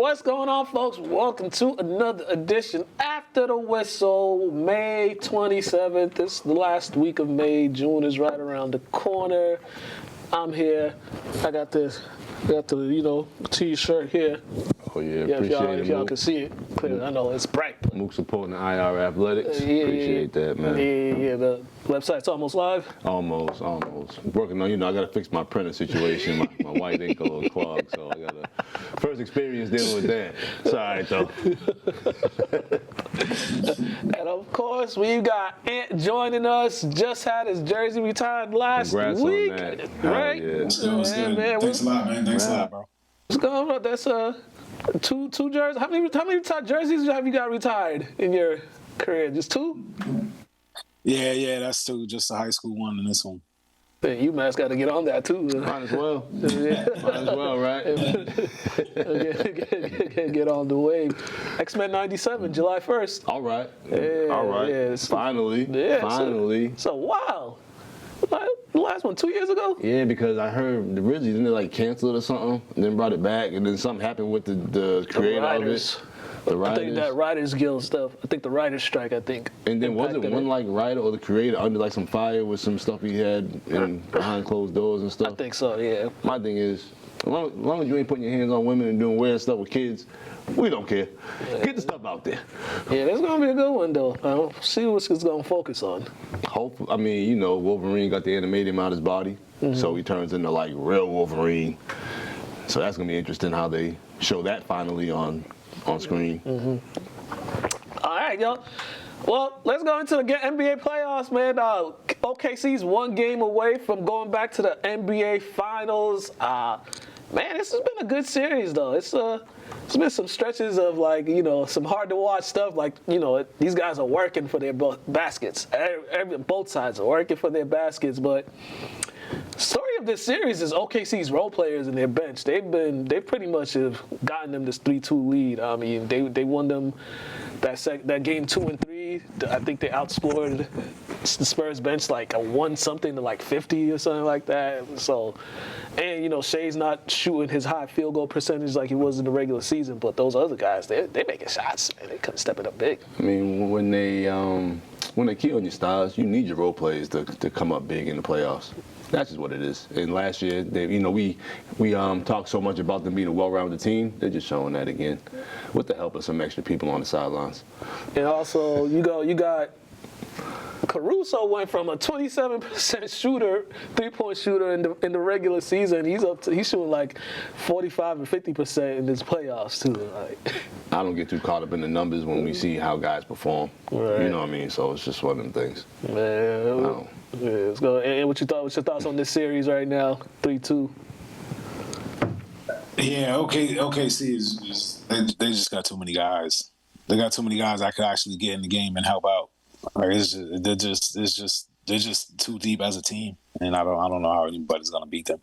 what's going on, folks? Welcome to another edition After the Whistle, May 27th. It's the last week of May. June is right around the corner. I'm here. I got the T-shirt here. Oh yeah, Yeah, appreciate it. if y'all can see it clearly. I know it's bright. Mook supporting the IR Athletics. Appreciate that, man. Yeah, the website's almost live. Almost. Working on, I got to fix my printer situation. My white ink a little clogged, so I got to first experience dealing with that. It's all right, though. And of course, we've got Ant joining us. Just had his jersey retired last Congrats week. on that. Right? Yeah. Man, thanks a lot, man. Thanks a lot, bro. What's going on? That's two jerseys. How many jerseys have you got retired in your career? Just two? Yeah, that's two. Just the high school one and this one. Hey, UMass got to get on that too. Might as well. Might as well, right? Get on the wave. X-Men 97, July 1st. All right. Yeah, All right. yeah, Finally. So wow. The last one 2 years ago? Yeah, because I heard the Grizzlies, didn't they like cancel it or something, and then brought it back, and then something happened with the creator of it. The writers. I think that Writers Guild stuff. I think the writers strike, And then wasn't one like writer or the creator under like some fire with some stuff he had behind closed doors and stuff? I think so, yeah. My thing is, as long as you ain't putting your hands on women and doing weird stuff with kids, we don't care. Get the stuff out there. Yeah, that's gonna be a good one though. I'll see what it's gonna focus on. Hopefully, I mean, Wolverine got the animated out of his body, so he turns into like real Wolverine. So that's gonna be interesting how they show that finally on screen. All right, y'all. Well, let's go into the NBA playoffs, man. OKC's one game away from going back to the NBA Finals. Man, this has been a good series, though. It's been some stretches of some hard to watch stuff. These guys are working for their baskets. Both sides are working for their baskets, but the story of this series is OKC's role players and their bench. They pretty much have gotten them this 3-2 lead. I mean, they won them that game 2 and 3. I think they outscored the Spurs bench like a 1-something to like 50 or something like that. So, and Shea's not shooting his high field goal percentage like he was in the regular season, but those other guys, they making shots, man. They couldn't step it up big. I mean, when they key on your styles, you need your role players to come up big in the playoffs. That's just what it is. And last year, we talked so much about them being a well-rounded team. They're just showing that again, with the help of some extra people on the sidelines. And also, you got Caruso went from a 27% shooter, 3-point shooter in the regular season. He's shooting like 45 and 50% in his playoffs too. I don't get too caught up in the numbers when we see how guys perform. Right. You know what I mean? So it's just one of them things. Man, yeah, let's go. And what's your thoughts on this series right now? 3-2. Yeah, OKC they just got too many guys. They got too many guys that could actually get in the game and help out. They're just too deep as a team, and I don't know how anybody's gonna beat them.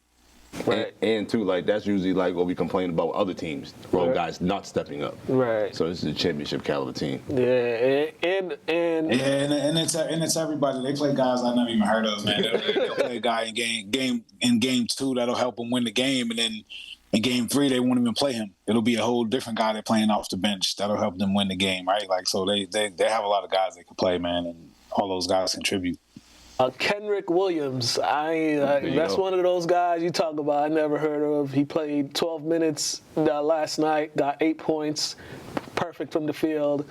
Right. And too, that's usually what we complain about with other teams, role guys not stepping up. Right. So this is a championship caliber team. Yeah, and it's everybody. They play guys I never even heard of, man. They'll play a guy in game 2 that'll help them win the game, and then in game 3 they won't even play him. It'll be a whole different guy they're playing off the bench that'll help them win the game, right? So they have a lot of guys that can play, man, and all those guys contribute. Kenrick Williams, that's one of those guys you talk about I never heard of. He played 12 minutes last night, got 8 points, perfect from the field,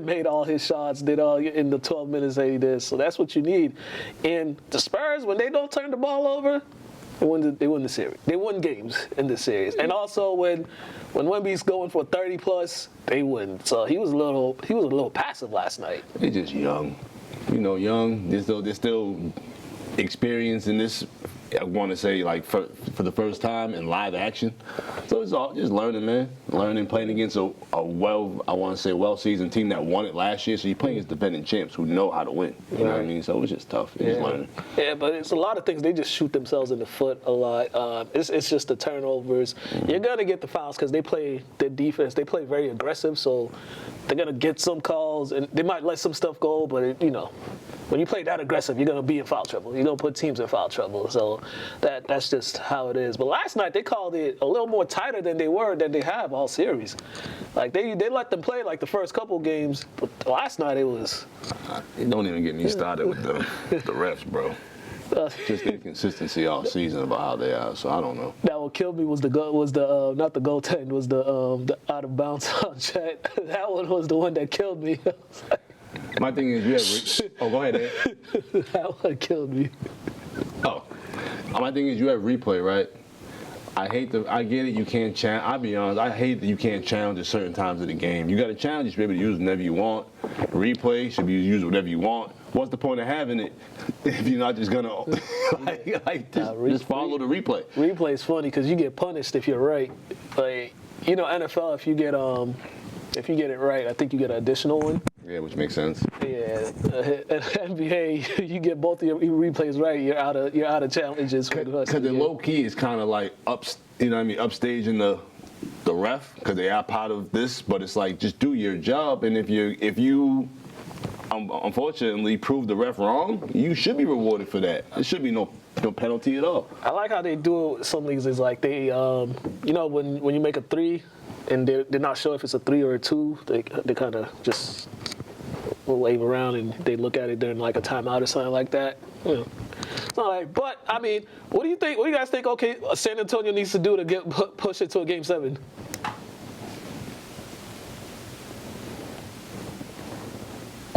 made all his shots, did all in the 12 minutes that he did. So that's what you need. And the Spurs, when they don't turn the ball over, they win the series. They win games in this series. And also when Wemby's going for 30+, they win. So he was a little passive last night. They're just young. Young. They're still experienced in this. I want to say for the first time in live action. So it's all just learning, man. Learning, playing against a well-seasoned team that won it last year. So you're playing against defending champs who know how to win. You know what I mean? So it's just tough. It's just learning. Yeah, but it's a lot of things. They just shoot themselves in the foot a lot. It's just the turnovers. You're gonna get the fouls because they play their defense. They play very aggressive, so they're gonna get some calls and they might let some stuff go. But when you play that aggressive, you're gonna be in foul trouble. You're gonna put teams in foul trouble. So that's just how it is. But last night they called it a little more tighter than they have all series. Like they let them play like the first couple games, but last night it was. Don't even get me started with the refs, bro. Just inconsistency all season about how they are. So I don't know. That what killed me was not the goaltend, was the out of bounds on Chet. That one was the one that killed me. My thing is, you have. Go ahead, Ed. That one killed me. Oh, my thing is, you have replay, right? I get it. You can't challenge. I'll be honest. I hate that you can't challenge at certain times of the game. You got to challenge. You should be able to use it whenever you want. Replay should be used whatever you want. What's the point of having it if you're not just gonna just follow the replay? Replay is funny because you get punished if you're right. Like NFL, if you get it right, I think you get an additional one. Yeah, which makes sense. Yeah, NBA, you get both of your replays right, you're out of challenges. Because the low key is kind of like upstaging the ref because they are part of this, but it's like just do your job, and if you unfortunately prove the ref wrong, you should be rewarded for that. There should be no penalty at all. I like how they do it. Some leagues is like they, when you make a three, and they're not sure if it's a 3 or a 2, they kind of just wave around and they look at it during like a timeout or something like that. It's all right. But I mean, what do you think? What do you guys think? Okay, San Antonio needs to do to push it to a Game 7.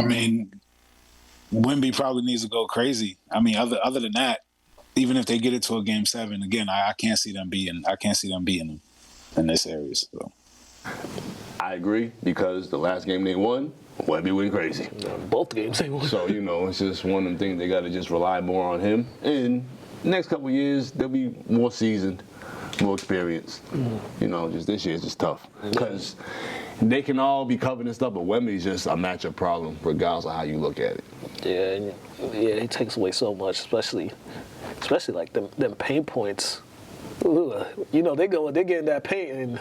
I mean, Wemby probably needs to go crazy. I mean, other than that, even if they get it to a Game 7, again, I can't see them beating them in this series. So. I agree because the last game they won, Wemby went crazy. Both games they won. So it's just one of them things they got to just rely more on him. And next couple of years they'll be more seasoned, more experienced. Just this year is just tough because they can all be covered and stuff, but Wemby's just a matchup problem regardless of how you look at it. Yeah, it takes away so much, especially like them paint points. Ooh, they get in that paint and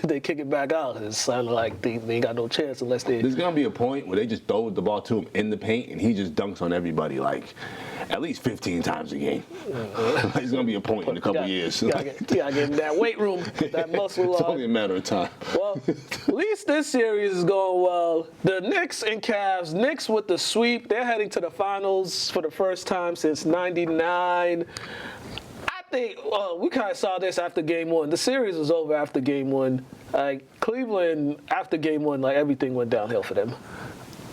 they kick it back out. It's sounding like they ain't got no chance unless they. There's gonna be a point where they just throw the ball to him in the paint and he just dunks on everybody like at least 15 times a game. There's gonna be a point in a couple years. You gotta get in that weight room, that muscle. It's only a matter of time. Well, at least this series is going well. The Knicks and Cavs. Knicks with the sweep. They're heading to the finals for the first time since '99. I think we kind of saw this after Game 1. The series was over after Game 1. Cleveland, after Game 1, everything went downhill for them,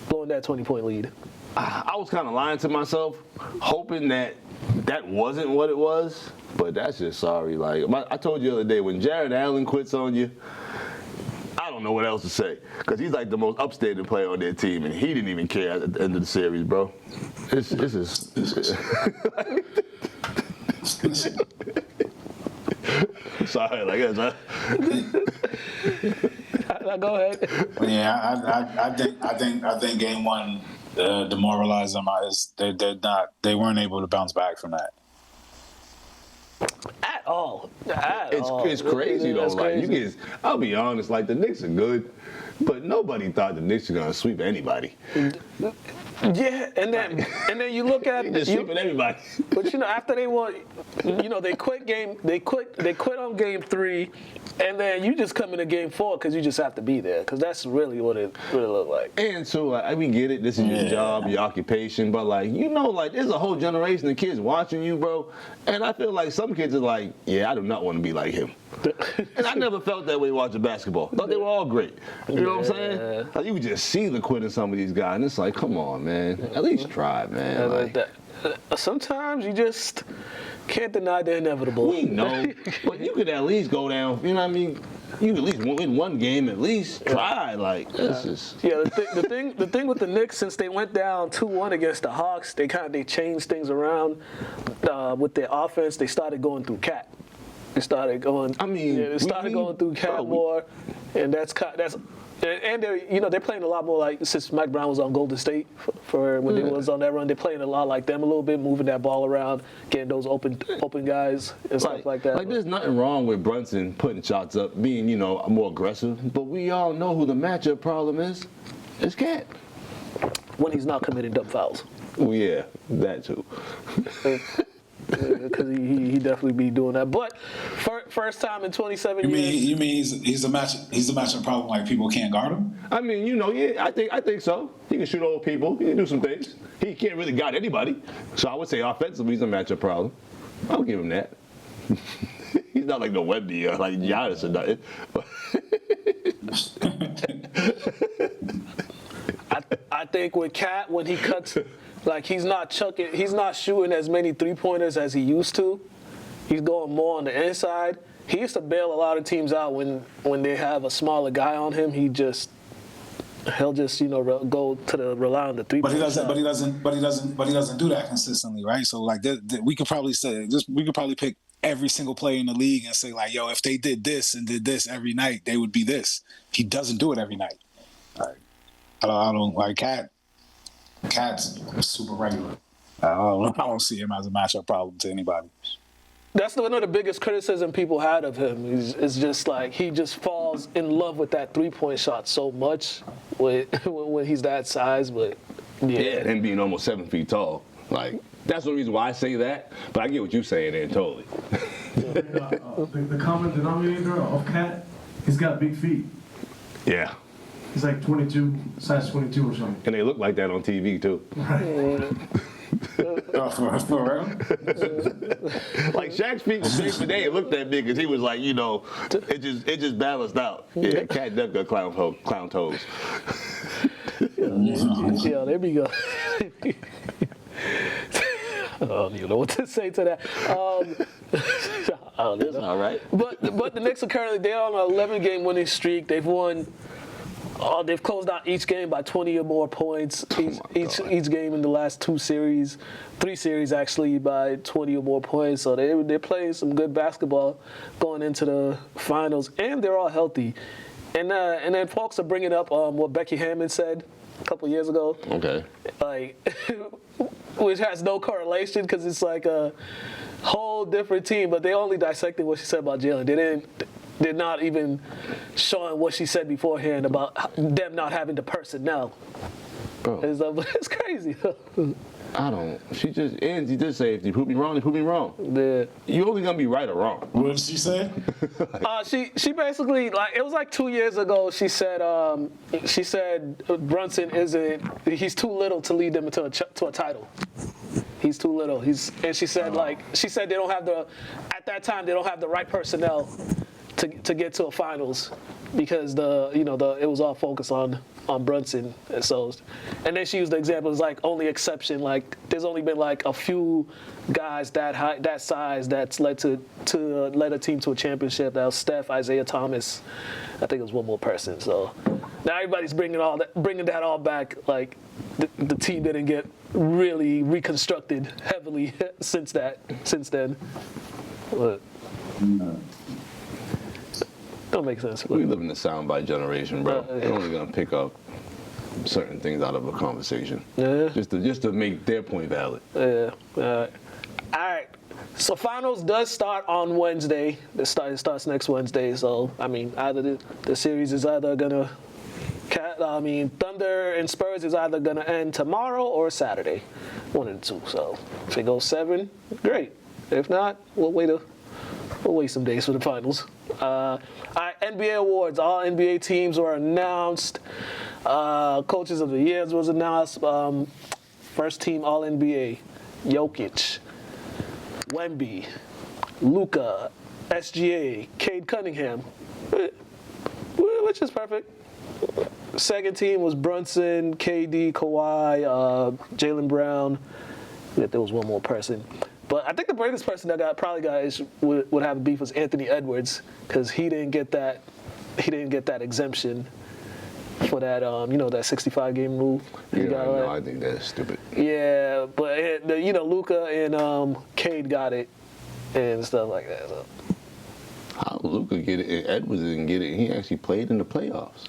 blowing that 20-point lead. I was kind of lying to myself, hoping that wasn't what it was, but that's just sorry. I told you the other day, when Jared Allen quits on you, I don't know what else to say, because he's like the most upstanding player on their team, and he didn't even care at the end of the series, bro. This is sorry, that. Go ahead. Yeah, I think Game 1 demoralized them. They weren't able to bounce back from that. At all. It's crazy though. Crazy. I'll be honest. The Knicks are good, but nobody thought the Knicks were gonna sweep anybody. Yeah, and then you look at just sweeping everybody. But after they won, they quit on Game 3, and then you just come into Game 4 because you just have to be there, because that's really what it really looked like. And so we get it. This is your job, your occupation, but there's a whole generation of kids watching you, bro. And I feel like some kids are like, yeah, I do not want to be like him. And I never felt that way watching basketball. Thought they were all great. You know what I'm saying? You could just see the quit in some of these guys, and it's like, come on, man. At least try, man. Sometimes you just can't deny the inevitable. We know, but you could at least go down. You know what I mean? You could at least win one game. At least try. This is. Yeah, the thing with the Knicks, since they went down 2-1 against the Hawks, they changed things around with their offense. They started going through Cat. They started going. Going through Cat more, and and they're playing a lot more since Mike Brown was on Golden State for when they was on that run. They're playing a lot like them a little bit, moving that ball around, getting those open guys and stuff like that. There's nothing wrong with Brunson putting shots up, being more aggressive. But we all know who the matchup problem is. It's Cat. when he's not committing dumb fouls. Well, yeah, that too. Because he definitely be doing that. But first time in 27 years. You mean he's a matchup problem? Like people can't guard him? I mean, yeah, I think so. He can shoot over people. He can do some things. He can't really guard anybody. So I would say offensively, he's a matchup problem. I'll give him that. He's not like no Wemby or like Giannis or nothing. I think with Cat, when he cuts, like he's not shooting as many 3-pointers as he used to. He's going more on the inside. He used to bail a lot of teams out when they have a smaller guy on him. He'll just go to the rely on the 3-point. But he doesn't do that consistently, right? So like we could probably pick every single player in the league and say like, yo, if they did this and did this every night, they would be this. He doesn't do it every night. Like, I don't like Cat's super regular. I don't see him as a matchup problem to anybody. That's one of the biggest criticism people had of him. It's just like he just falls in love with that 3-point shot so much when he's that size. But yeah, and being almost 7 feet tall, like that's the reason why I say that. But I get what you're saying there totally. The common denominator of Cat, he's got big feet. Yeah. He's like 22, size 22 or something. And they look like that on TV too. Right. For real? Like Shaq's feet was big today. It looked that big because he was like, it just balanced out. Yeah, Cat Duck got clown toes. Yeah, there we go. I don't even know what to say to that. That's all right. But the Knicks are currently they're on an 11-game winning streak. They've won. They've closed out each game by 20 or more points. Each game in the last 3 series actually by 20 or more points. So they're playing some good basketball going into the finals, and they're all healthy. And then folks are bringing up what Becky Hammond said a couple years ago. Okay. Like, which has no correlation because it's like a whole different team. But they only dissected what she said about Jalen. They're not even showing what she said beforehand about them not having the personnel. Bro. It's crazy. She did say, if you prove me wrong, you prove me wrong. Yeah. You only gonna be right or wrong. What did she say? She basically, like, it was like 2 years ago, she said Brunson he's too little to lead them to a title. He's too little. She said they don't have at that time they don't have the right personnel to get to a finals because it was all focused on Brunson. And then she used the example as like only exception, like there's only been like a few guys that size that's led a team to a championship. That was Steph, Isaiah Thomas. I think it was one more person. So now everybody's bringing that all back. Like the team didn't get really reconstructed heavily since then. But, don't make sense. We live in the soundbite generation, bro. They're only gonna pick up certain things out of a conversation. Yeah. Just to make their point valid. Yeah. All right. So finals does start on Wednesday. It starts next Wednesday. So I mean, either the series is either gonna, Thunder and Spurs is either gonna end tomorrow or Saturday, 1 and 2. So if it goes 7, great. If not, we'll wait some days for the finals. All right, NBA awards. All NBA teams were announced. Coaches of the Years was announced. First team All NBA: Jokic, Wemby, Luka, SGA, Cade Cunningham, which is perfect. Second team was Brunson, KD, Kawhi, Jaylen Brown. There was one more person. But I think the greatest person that would have beef was Anthony Edwards because he didn't get that exemption for that that 65-game rule. I think that's stupid. Yeah, but Luka and Cade got it and stuff like that. So. How Luka get it and Edwards didn't get it? He actually played in the playoffs.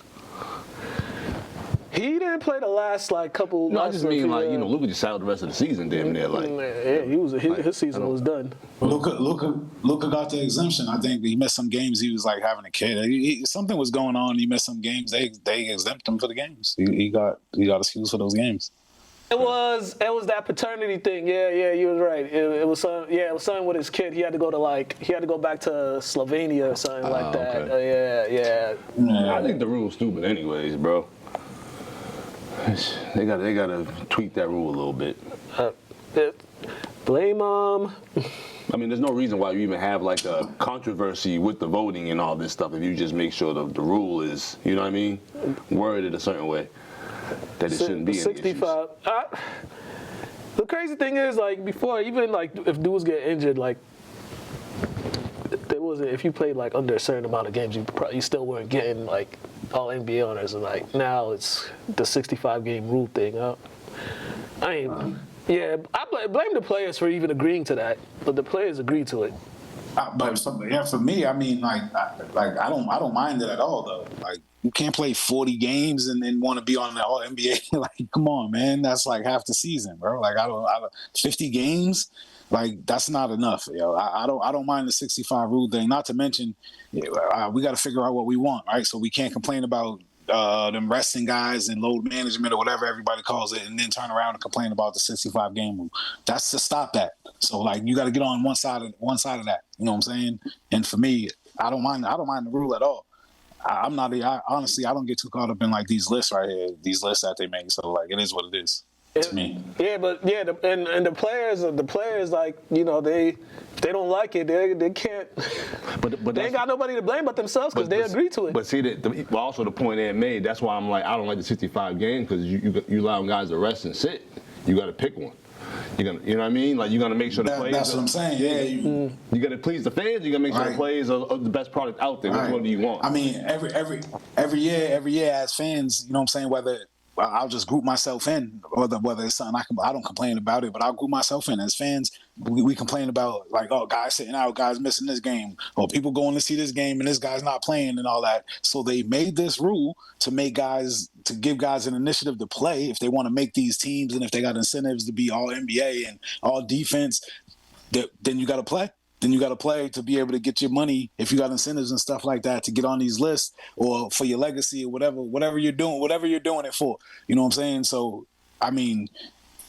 He didn't play the last couple. No, I just mean few, Luka just sat out the rest of the season, damn near like. Yeah, his season was done. Luka got the exemption. I think he missed some games. He was like having a kid. Something was going on. He missed some games. They exempt him for the games. He got excused for those games. It was that paternity thing. Yeah, you was right. It was something with his kid. He had to go back to Slovenia or something like that. Okay. I think the rule's stupid anyways, bro. They gotta tweak that rule a little bit. Blame I mean, there's no reason why you even have like a controversy with the voting and all this stuff if you just make sure the rule is, you know what I mean, worded a certain way that it shouldn't be any 65. The crazy thing is, before, even if dudes get injured, there wasn't. If you played under a certain amount of games, you still weren't getting all NBA honors. And now it's the 65 game rule thing. I blame the players for even agreeing to that, but the players agreed to it. But for me, I mean, I don't mind it at all though. You can't play 40 games and then want to be on the All NBA. Come on, man, that's half the season, bro. I don't 50 games. That's not enough, yo. I don't mind the 65 rule thing. Not to mention, we got to figure out what we want, right? So we can't complain about them resting guys and load management or whatever everybody calls it, and then turn around and complain about the 65 game rule. That's to stop that. So you got to get on one side of that. You know what I'm saying? And for me, I don't mind the rule at all. Honestly, I don't get too caught up in these lists right here, these lists that they make. So it is what it is. To me. Yeah, but and the players, they don't like it. They can't. But they ain't got nobody to blame but themselves because they agree to it. But see, also the point Ed made. That's why I'm I don't like the 65 game because you allow guys to rest and sit. You got to pick one. You know what I mean? You're gonna make sure the players. That's what I'm saying. Yeah. You gotta please the fans. You gotta make sure the players are the best product out there. Which one do you want? I mean, every year as fans, you know what I'm saying? Whether I'll just group myself in, whether it's something I don't complain about it, but I'll group myself in. As fans, we complain about guys sitting out, guys missing this game, or people going to see this game and this guy's not playing and all that. So they made this rule to give guys an initiative to play if they want to make these teams and if they got incentives to be all NBA and all defense. Then you got to play. Then you got to play to be able to get your money if you got incentives and stuff like that to get on these lists or for your legacy or whatever you're doing it for. You know what I'm saying? So, I mean,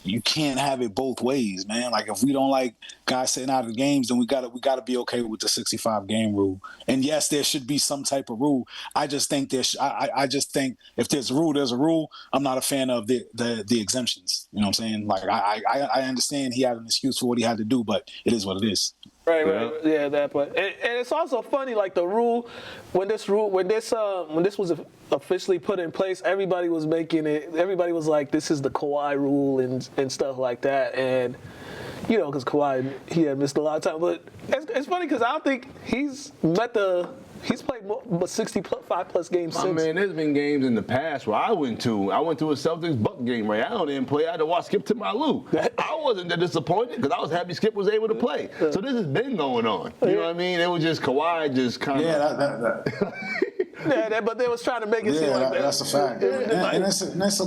you can't have it both ways, man. If we don't like guys sitting out of the games, then we gotta be okay with the 65 game rule. And yes, there should be some type of rule. I just think I just think if there's a rule, there's a rule. I'm not a fan of the exemptions. You know what I'm saying? I understand he had an excuse for what he had to do, but it is what it is. Right. Yeah, that part. And it's also funny, the rule when this was officially put in place, everybody was making it. Everybody was like, "This is the Kawhi rule" and stuff like that. And because Kawhi, he had missed a lot of time. But it's funny because I don't think he's played 65 plus games since. Man, there's been games in the past where I went to a Celtics Bucks game, right? I don't even play. I had to watch Skip to my Lou. I wasn't that disappointed because I was happy Skip was able to play. So this has been going on. You know what I mean? It was just Kawhi just kind of. Yeah, but they was trying to make it seem like that. That's a fact. And it's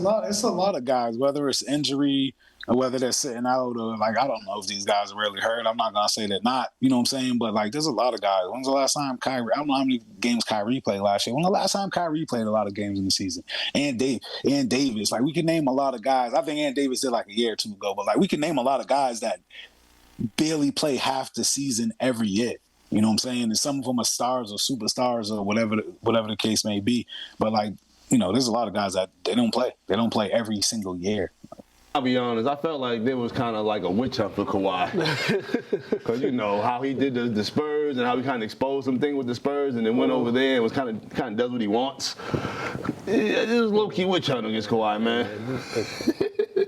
a lot of guys, whether it's injury or whether they're sitting out or I don't know if these guys are really hurt. I'm not gonna say they're not, you know what I'm saying? But there's a lot of guys. When's the last time Kyrie? I don't know how many games Kyrie played last year. When's the last time Kyrie played a lot of games in the season? And Davis. We can name a lot of guys. I think Ann Davis did a year or two ago, but we can name a lot of guys that barely play half the season every year. You know what I'm saying? And some of them are stars or superstars or whatever the case may be. But there's a lot of guys that they don't play. They don't play every single year. I'll be honest, I felt like there was kind of a witch hunt for Kawhi. Because how he did the Spurs and how he kind of exposed something with the Spurs and then went over there and was kind of does what he wants. It was low-key witch hunt against Kawhi, man.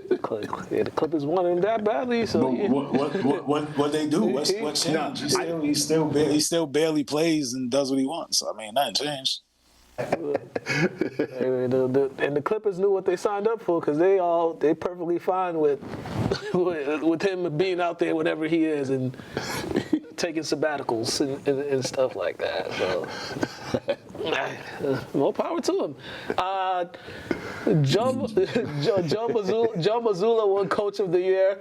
The Clippers wanted him that badly. So what they do? What changed? He still barely plays and does what he wants. So, nothing changed. And the Clippers knew what they signed up for because they perfectly fine with him being out there whenever he is and taking sabbaticals and stuff like that. So More power to him. Joe Mazzulla won Coach of the Year.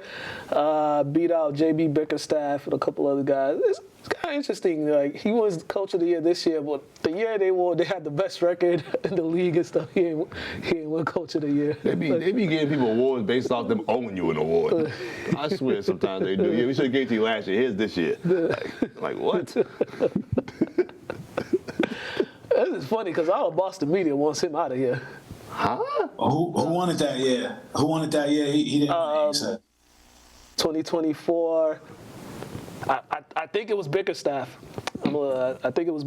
Beat out J.B. Bickerstaff and a couple other guys. It's kind of interesting. Like, he was Coach of the Year this year, but the year they won, they had the best record in the league and stuff. He ain't won Coach of the Year. They be giving people awards based off them owing you an award. I swear sometimes they do. Yeah, we should have gave it to you last year. Here's this year. Like what? This is funny because all of Boston media wants him out of here. Huh? Who won it that year? Who won it that year? He didn't win it, he said. 2024. I think it was Bickerstaff. I think it was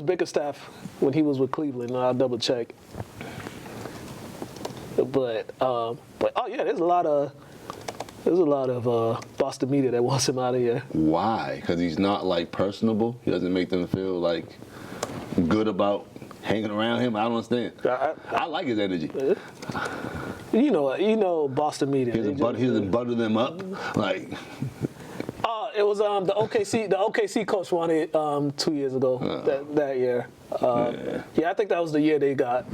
Bickerstaff when he was with Cleveland. I'll double check. But oh yeah, there's a lot of Boston media that wants him out of here. Why? Because he's not like personable. He doesn't make them feel like good about hanging around him. I don't understand. I like his energy. You know Boston media. He doesn't butter them up like. It was the OKC coach won it 2 years ago. That year. Yeah, I think that was the year they got.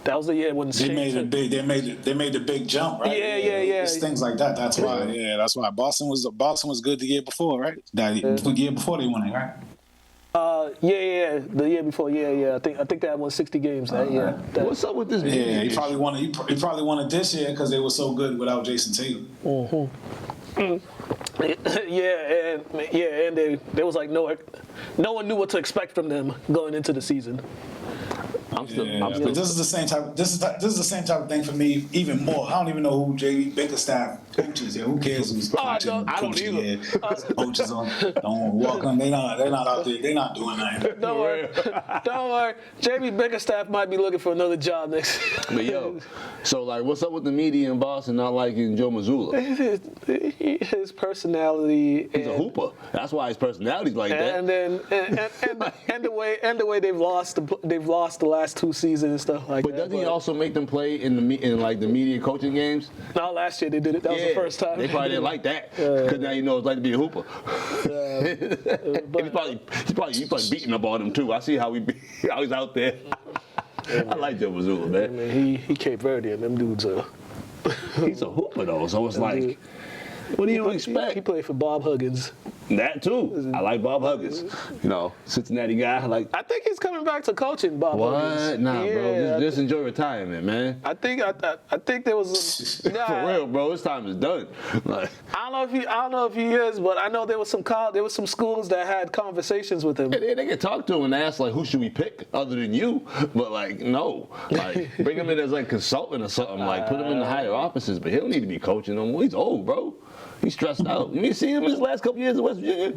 That was the year when they made the big jump, right? Yeah. It's things like that. That's why. Yeah, that's why Boston was good the year before, right? The year before they won it, right? Yeah, the year before, yeah. I think they had won 60 games that year. What's up with this? Yeah, he probably won it this year because they were so good without Jason Tatum. And there was like no one knew what to expect from them going into the season. But this is the same type. This is the same type of thing for me. Even more, I don't even know who J.B. Bickerstaff coaches. Yeah, who cares who's coaching? I don't either. Coaches don't walk on. They're not out there. They're not doing nothing. Don't worry. J.B. Bickerstaff might be looking for another job next. But yo, so like, what's up with the media in Boston not liking Joe Mazzulla? His personality. He's a hooper. That's why his personality's like that. And the way they've lost the last 2 seasons and stuff like that. But doesn't he also make them play in the media coaching games? No, last year they did it. That was the first time. They probably didn't like that because now you know it's like to be a hooper. He's probably beating up on them too. I see how he's out there. I like Joe Mazzulla, man. I mean, he Cape Verdean. Them dudes are. He's a hooper though, so it's like, what do you expect? He played for Bob Huggins. That too. I like Bob Huggins. You know, Cincinnati guy. I think he's coming back to coaching, Bob Huggins. What? Nah, bro. Just enjoy retirement, man. I think there was for real, bro. His time is done. Like, I don't know if he is, but I know there was some schools that had conversations with him. They can talk to him and ask like, who should we pick other than you? But like, no, like bring him in as like consultant or something. Like put him in the higher offices, but he don't need to be coaching no more. He's old, bro. He's stressed out. You see him in his last couple years in West Virginia?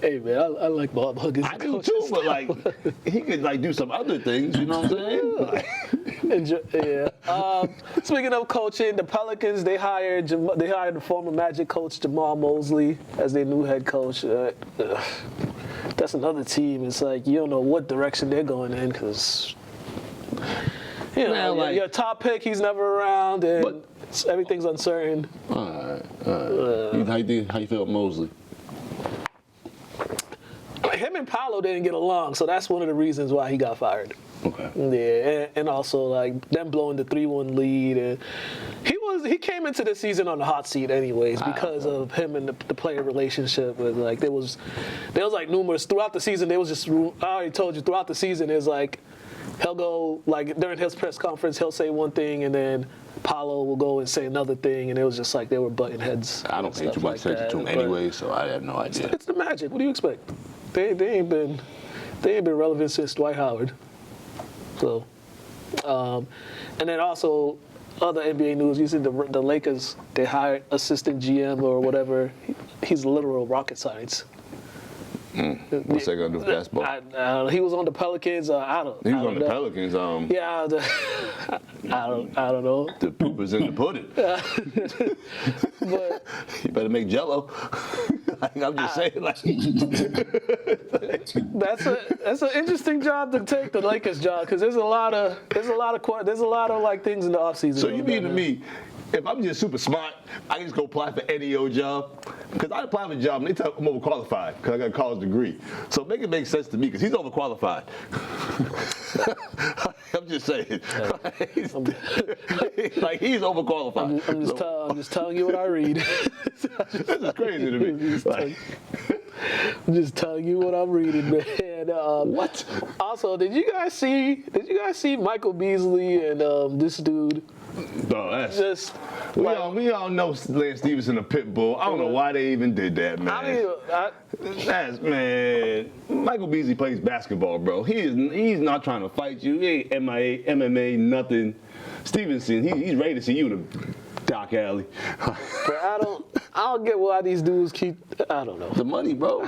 Hey man, I like Bob Huggins. I do too, but like he could like do some other things. You know what I'm saying? Speaking of coaching, the Pelicans they hired the former Magic coach Jamal Mosley as their new head coach. That's another team. It's like you don't know what direction they're going in because your top pick he's never around and everything's uncertain. All right. How you feel about Mosley? Him and Paolo didn't get along, so that's one of the reasons why he got fired. Okay. Yeah, and also like them blowing the 3-1 lead, and he came into the season on the hot seat anyways because of him and the player relationship. With like there was like numerous throughout the season. There was just I already told you throughout the season is like he'll go like during his press conference he'll say one thing and then Paolo will go and say another thing, and it was just like they were butting heads. I don't pay too much attention to him anyway, so I have no idea. It's the Magic. What do you expect? They ain't been relevant since Dwight Howard. So, and then also other NBA news. You see the Lakers. They hired assistant GM or whatever. He's literal rocket science. What's that gonna do with basketball? He was on the Pelicans. He was on the Pelicans. Yeah, I don't know. The poop is in the pudding. But you better make Jello. I'm just saying, like that's an interesting job to take, the Lakers job, because there's a lot of like things in the offseason. So you mean to me, if I'm just super smart, I can just go apply for any old job. Because I apply for a job and they tell me I'm overqualified because I got a college degree. So make it make sense to me because he's overqualified. I'm just saying. Like he's overqualified. I'm just telling you what I read. This is crazy to me. I'm just telling you what I'm reading, man. What? Also, did you guys see Michael Beasley and this dude? No, that's Just we all know Lance Stevenson a pit bull. I don't know why they even did that, man. Man. Michael Beasley plays basketball, bro. He's not trying to fight you. He ain't MIA, MMA, nothing. Stevenson, he's ready to see you in the Doc Alley. But I don't get why these dudes keep. I don't know. The money, bro.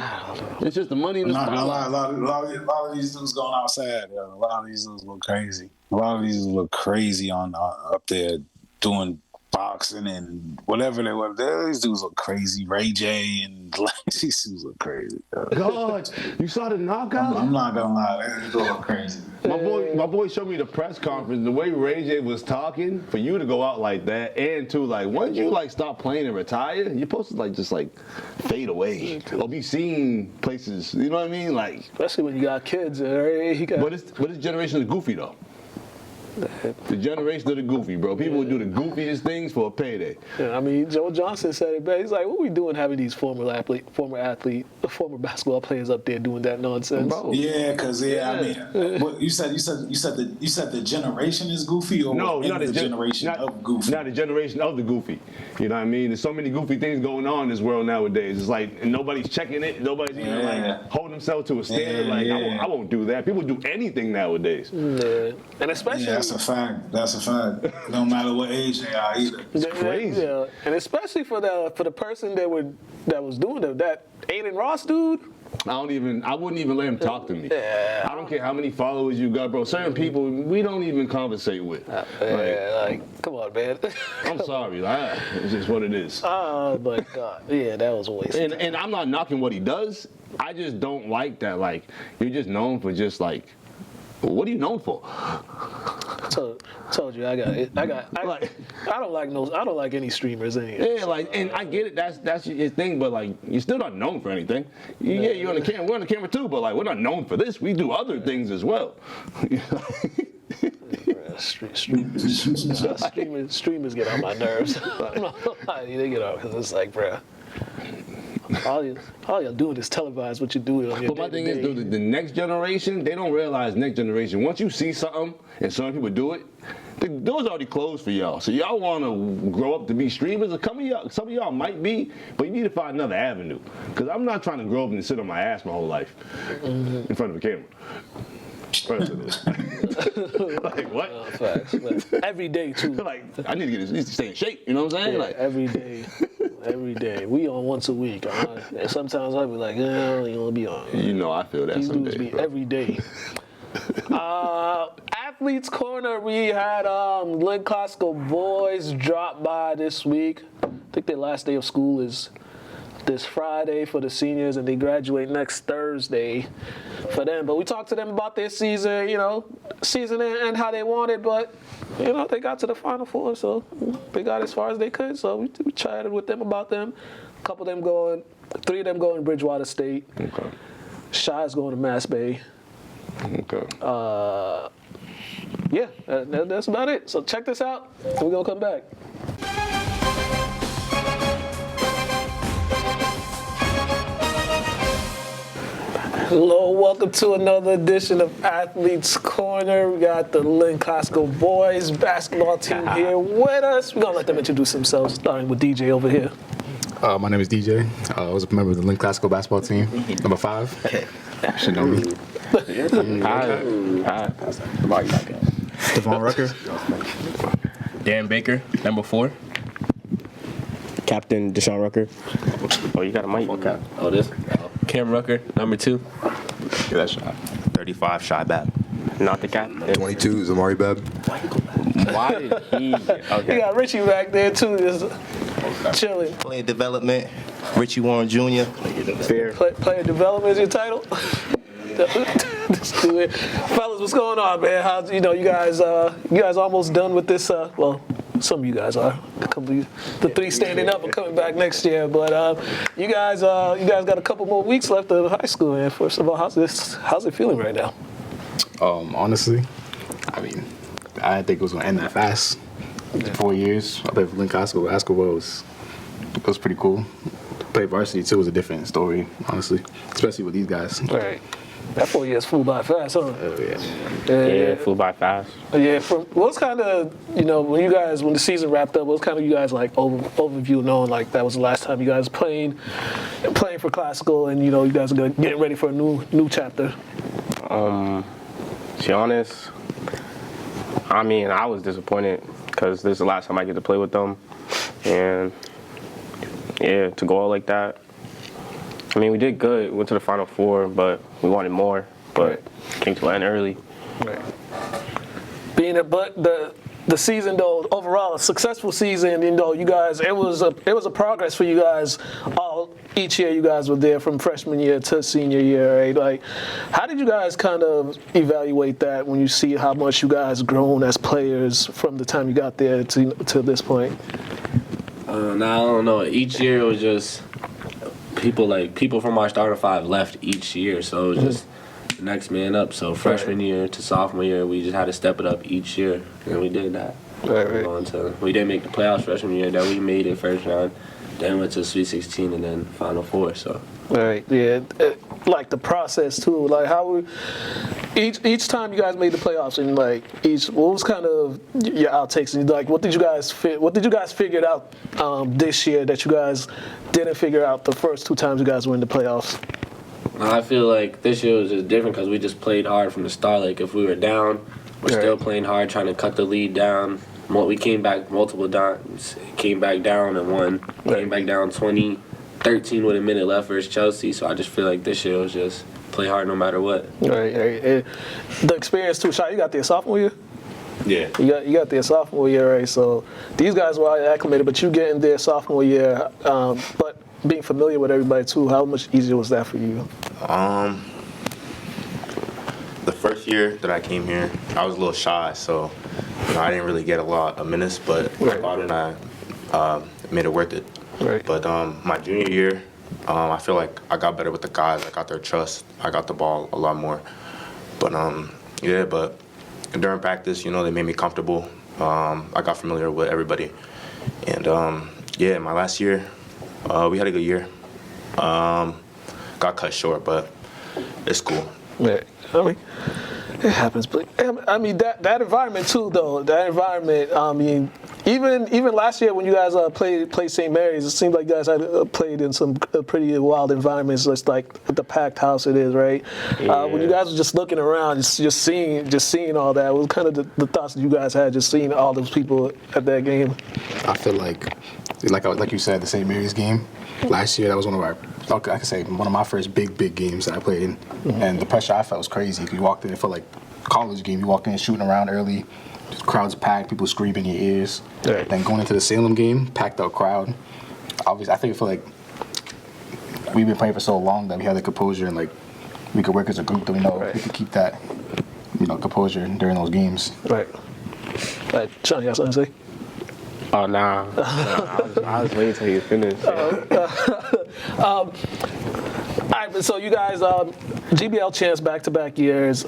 It's just the money in the spotlight. A lot of these dudes going outside. Yo. A lot of these dudes look crazy. A lot of these look crazy on up there doing boxing and whatever they were. These dudes look crazy. Ray J and these dudes look crazy. God, you saw the knockout? I'm not gonna lie, these dudes look crazy. My boy showed me the press conference. The way Ray J was talking, for you to go out like that, and to like, once you like stop playing and retire, you're supposed to like just like fade away or be seen places. You know what I mean? Like, Especially when you got kids. but this generation is goofy though. The generation of the goofy, bro. People would do the goofiest things for a payday. Yeah, I mean, Joe Johnson said it best. He's like, "What are we doing having these former basketball players up there doing that nonsense?" Bro. Yeah, because I mean, what, you said the generation is goofy, or No, not the generation of goofy. Not the generation of the goofy. You know what I mean? There's so many goofy things going on in this world nowadays. It's like nobody's checking it. Nobody's even like holding themselves to a standard. I won't do that. People do anything nowadays. Yeah. And especially. That's a fact. It don't matter what age they are either. It's crazy. Yeah, and especially for the person that was doing that Aiden Ross dude. I wouldn't even let him talk to me. Yeah. I don't care how many followers you got, bro. Certain people we don't even conversate with. Like, come on, man. I'm sorry, it's just what it is. Oh my God, yeah, that was a waste. And I'm not knocking what he does. I just don't like that. Like, you're just known for just like, what are you known for? Told you I don't like any streamers anyway. Yeah, like, and I get it. That's your thing, but like, you're still not known for anything. Yeah, you're on the camera. We're on the camera too, but like, we're not known for this. We do other things as well. Streamers get on my nerves. They get on because it's like, bruh. All y'all doing is televise what you do on your But my thing is, dude, the next generation, they don't realize next generation. Once you see something and some people do it, the door's already closed for y'all. So y'all want to grow up to be streamers? Some of y'all might be, but you need to find another avenue. Because I'm not trying to grow up and sit on my ass my whole life in front of a camera. Like what? Facts. Every day too. Like I need to stay in shape. You know what I'm saying? Yeah, like every day. We on once a week. And sometimes I'll be like, you'll be on. You know, I feel that These some dudes days, be bro. every day. Athletes Corner, we had Lynn Classical boys drop by this week. I think their last day of school is this Friday for the seniors, and they graduate next Thursday for them. But we talked to them about their season, and how they wanted, but they got to the Final Four, so they got as far as they could. So we chatted with them about them. Three of them going to Bridgewater State. Okay. Shy's going to Mass Bay. Okay. That's about it. So check this out, and we're gonna come back. Hello, welcome to another edition of Athletes Corner. We got the Lynn Classical boys basketball team here with us. We're gonna let them introduce themselves, starting with DJ over here. My name is DJ. I was a member of the Lynn Classical basketball team, number 5. You should know me. Hi. Devon Rucker. Dan Baker, number 4. Captain Deshaun Rucker. Oh, you got a mic. Okay. Oh, this? Cam Rucker, number 2. Yeah, that's Shy. 35, Shy Bab. Not the captain. 22 is Amari Bebb. Why did he? Okay. You got Richie back there too, just chilling. Player development, Richie Warren Jr. Fair. Player development is your title. Let's do it. Fellas, what's going on, man? How's you guys almost done with this? some of you guys are. The three standing up and coming back next year. But you guys got a couple more weeks left of high school. And first of all, how's it feeling right now? Honestly, I mean, I didn't think it was gonna end that fast. 4 years. I played for Lynn Classical. Basketball was pretty cool. Play varsity too was a different story, honestly, especially with these guys. Right. That 4 years flew by fast, huh? Yeah. Yeah, flew by fast. Yeah. What's kind of, when the season wrapped up, what's kind of you guys like overview knowing like that was the last time you guys playing for Classical, and you guys are getting ready for a new chapter. To be honest, I mean, I was disappointed because this is the last time I get to play with them, and yeah, to go out like that. I mean, we did good. We went to the Final Four, but we wanted more. But came to an end early. Right. But the season though, overall, a successful season. You guys, it was a progress for you guys. Each year you guys were there from freshman year to senior year, right? Like, how did you guys kind of evaluate that when you see how much you guys grown as players from the time you got there to this point? I don't know. Each year it was just people from our starter five left each year, so it was just the next man up. So freshman year to sophomore year, we just had to step it up each year, and we did that. Right. We didn't make the playoffs freshman year. Then we made it first round. Then went to Sweet 16 and then Final Four. So. Right. Yeah. Like the process too. Like how each time you guys made the playoffs, and like what was kind of your outtakes, and like what did you guys figure out this year that you guys didn't figure out the first two times you guys were in the playoffs? I feel like this year was just different because we just played hard from the start. Like if we were down, we're still playing hard, trying to cut the lead down. We came back multiple times, came back down and won. Came back down 20-13 with a minute left versus Chelsea. So I just feel like this year was just play hard no matter what. Right. The experience too. Shai, you got there sophomore year? Yeah. You got there sophomore year, right? So these guys were acclimated, but you getting there sophomore year, but being familiar with everybody too. How much easier was that for you? The first year that I came here, I was a little shy, so I didn't really get a lot of minutes, but Todd and I made it worth it. Right. But my junior year, I feel like I got better with the guys. I got their trust. I got the ball a lot more. But but during practice, they made me comfortable. I got familiar with everybody. And my last year, we had a good year. Got cut short, but it's cool. Yeah. I mean, it happens, but I mean that environment too, though. That environment. I mean, even last year when you guys played St. Mary's, it seemed like you guys had played in some pretty wild environments, just like the packed house it is, right? Yeah. When you guys were just looking around, just seeing all that, what was kind of the thoughts that you guys had just seeing all those people at that game? I feel like you said, the St. Mary's game last year, that was one of my first big games that I played in. And the pressure I felt was crazy. You walked in, it felt like college game. You walked in shooting around early, crowds packed, people screaming in your ears. Right. Then going into the Salem game, packed out crowd. Obviously, I feel like we've been playing for so long that we had the composure, and like we could work as a group, that we know we could keep that composure during those games. Right. Like, Sean, you got something to say? Oh, nah. I was waiting till you finished. All right, but so you guys, GBL champs back-to-back years,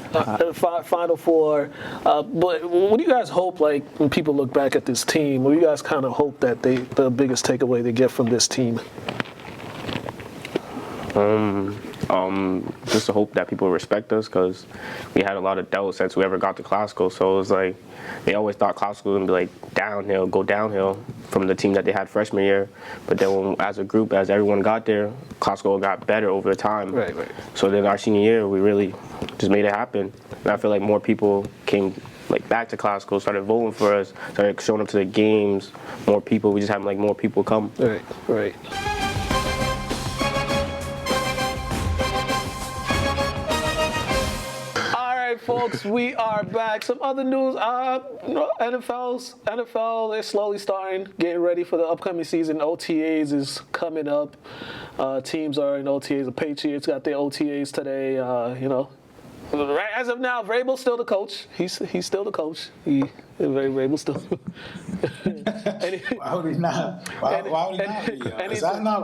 Final Four. But what do you guys hope, like, when people look back at this team? What do you guys kind of hope that the biggest takeaway they get from this team? Just to hope that people respect us, because we had a lot of doubt since we ever got to Classical. So it was like they always thought Classical was going to be like go downhill from the team that they had freshman year. But then as a group, as everyone got there, Classical got better over time. Right. So then our senior year, we really just made it happen. And I feel like more people came back to Classical, started voting for us, started showing up to the games. More people, we just had more people come. Right. Folks, we are back. Some other news. NFL is slowly getting ready for the upcoming season. OTAs is coming up. Teams are in OTAs. The Patriots got their OTAs today. Right as of now, Vrabel's still the coach. He's still the coach. Vrabel's still. Why would he not? Why would he not be? Is that not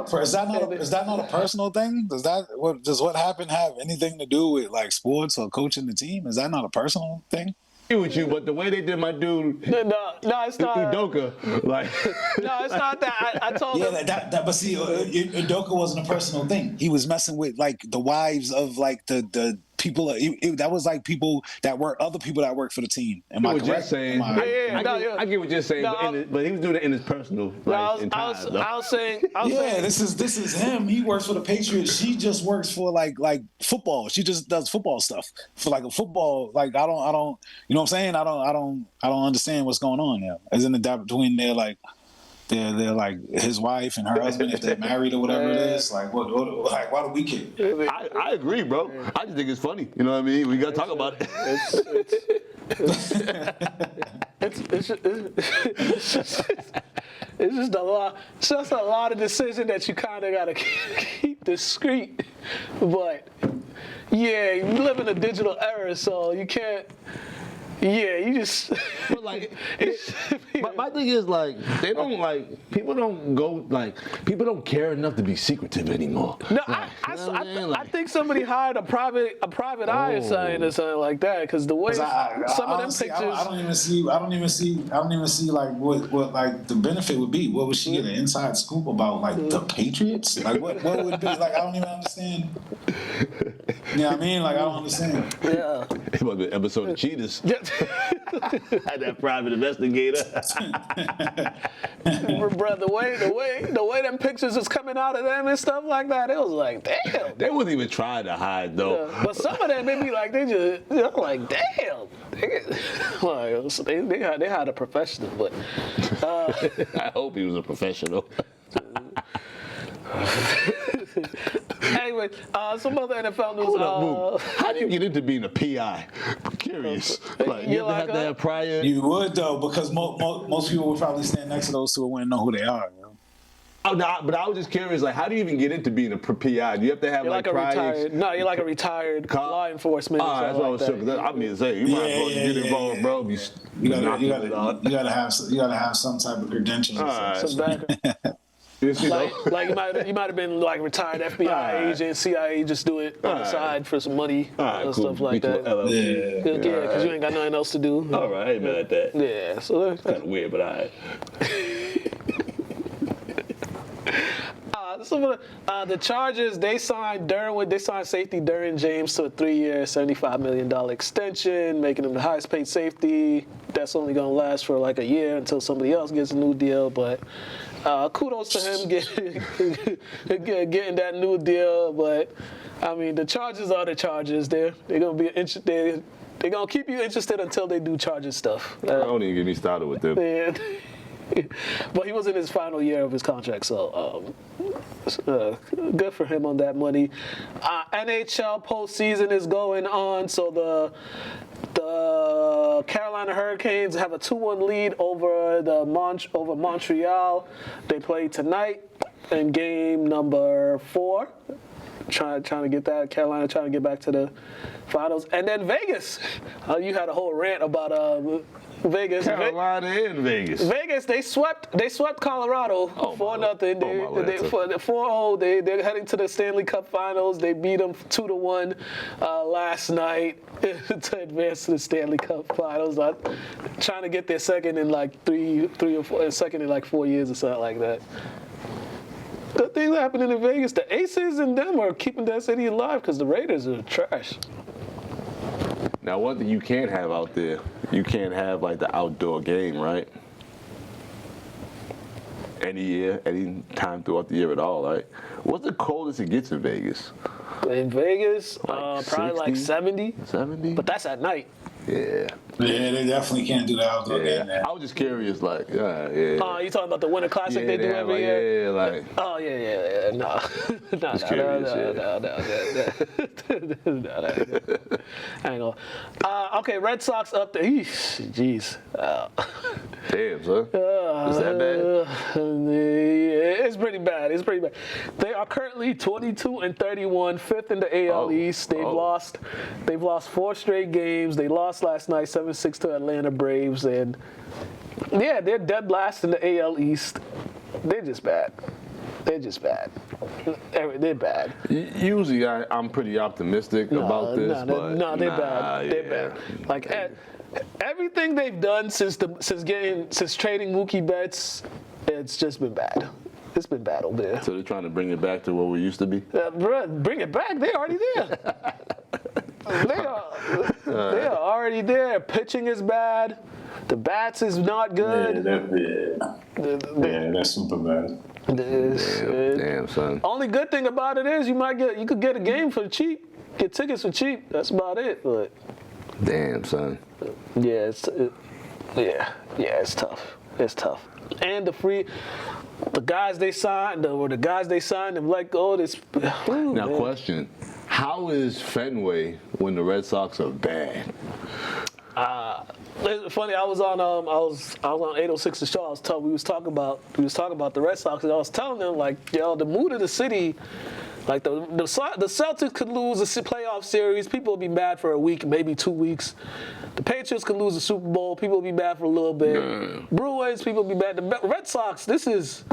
a personal thing? Does what happened have anything to do with like sports or coaching the team? Is that not a personal thing? With you, but the way they did my dude, No, it's not. Udoka, like, No, it's not that. I told him. But see, Udoka wasn't a personal thing. He was messing with like the wives of like the people. That was like people that work, other people that work for the team. Am I correct? Saying, I get what you're saying, but he was doing it in his personal life. I was saying. This is him. He works for the Patriots. She just works for like football. She just does football stuff for like a football. Like I don't. You know what I'm saying? I don't understand what's going on there. Isn't it that between they're like his wife and her husband if they're married or whatever it is? Like what like why do we care? I agree, bro. I just think it's funny. You know what I mean? We gotta talk about it. It's just a lot. It's just a lot of decision that you kind of gotta keep discreet. But yeah, you live in a digital era, so you can't. Yeah, you just. But like, my thing is like they don't like people don't care enough to be secretive anymore. No, like, I think somebody hired a private eye or something like that because the way some of them pictures. I don't even see like what like the benefit would be. What would she get an inside scoop about like the Patriots? Like what would be like? I don't even understand. You know what I mean? Like I don't understand. Yeah. It was an episode of Cheetahs. Had that private investigator. Bro, the way them pictures is coming out of them and stuff like that, it was like, damn. They wasn't even trying to hide though. Yeah. But some of them, they be like, they just, like, damn. They had a professional, but. I hope he was a professional. Anyway, some other NFL news. Hold up, how do you get into being a PI? I'm curious. Like, you have to have prior. You would though, because most people would probably stand next to those two and wouldn't know who they are. You know? Oh no, but I was just curious. Like, how do you even get into being a PI? Do you have to have like prior? You're like a retired law enforcement. Oh, that's what I was saying. I mean, say you might as well get involved, bro. You gotta have some type of credentials. Some background. Like you might have been like retired FBI agent, CIA, just do it on the side for some money and stuff like that. Yeah, because you ain't got nothing else to do. All right, I ain't mad at that. Yeah, so that's kind of weird, but all right. The Chargers, they signed safety Derwin James to a 3-year, $75 million extension, making him the highest paid safety. That's only going to last for like a year until somebody else gets a new deal. But kudos to him getting that new deal. But I mean, the Chargers are the Chargers. They're going to be interested. They're going to keep you interested until they do Chargers stuff. Don't even get me started with them. Yeah. But he was in his final year of his contract, so good for him on that money. NHL postseason is going on, so the Carolina Hurricanes have a 2-1 lead over Montreal. They play tonight in game number 4. Trying to get that. Carolina trying to get back to the finals. And then Vegas. You had a whole rant about Vegas. Carolina and Vegas. Vegas, they swept Colorado 4-0. They 4-0. They're heading to the Stanley Cup Finals. They beat them 2-1 last night to advance to the Stanley Cup Finals. Trying to get their second in like 3 or 4 second in like 4 years or something like that. Good things happening in Vegas. The Aces and them are keeping that city alive because the Raiders are trash. Now, one thing you can't have out there, you can't have like the outdoor game, right? Any year, any time throughout the year at all, right? What's the coldest it gets in Vegas? In Vegas, Like probably 60? like 70. 70? But that's at night. Yeah. Yeah, they definitely can't do the outdoor game. I was just curious, like, You talking about the Winter Classic they do every year? Yeah, like. Oh, yeah. No. No. I ain't gonna. Okay, Red Sox up there. Jeez. Damn, son. Is that bad? It's pretty pretty bad. It's pretty bad. They are currently 22-31, fifth in the AL East. They've lost 4 straight games. They lost last night 7-6 to Atlanta Braves, and yeah, they're dead last in the AL East. They're just bad. They're just bad. They're bad. Usually, I'm pretty optimistic about this, but they're bad. They're bad. Like everything they've done since trading Mookie Betts, it's just been bad. It's been bad over there. So they're trying to bring it back to where we used to be. Bring it back. They're already there. They are already there. Pitching is bad. The bats is not good. Yeah, that's super bad. Damn, son. Only good thing about it is you could get a game for cheap. Get tickets for cheap. That's about it. But damn, son. yeah, it's tough. It's tough. And the guys they signed them let go. Now, question: how is Fenway when the Red Sox are bad? It's funny. I was on 806 The Show. We was talking about the Red Sox, and I was telling them the mood of the city. Like the Celtics could lose a playoff series. People will be mad for a week, maybe 2 weeks. The Patriots could lose the Super Bowl. People will be mad for a little bit. Bruins, people will be mad. The Red Sox, this is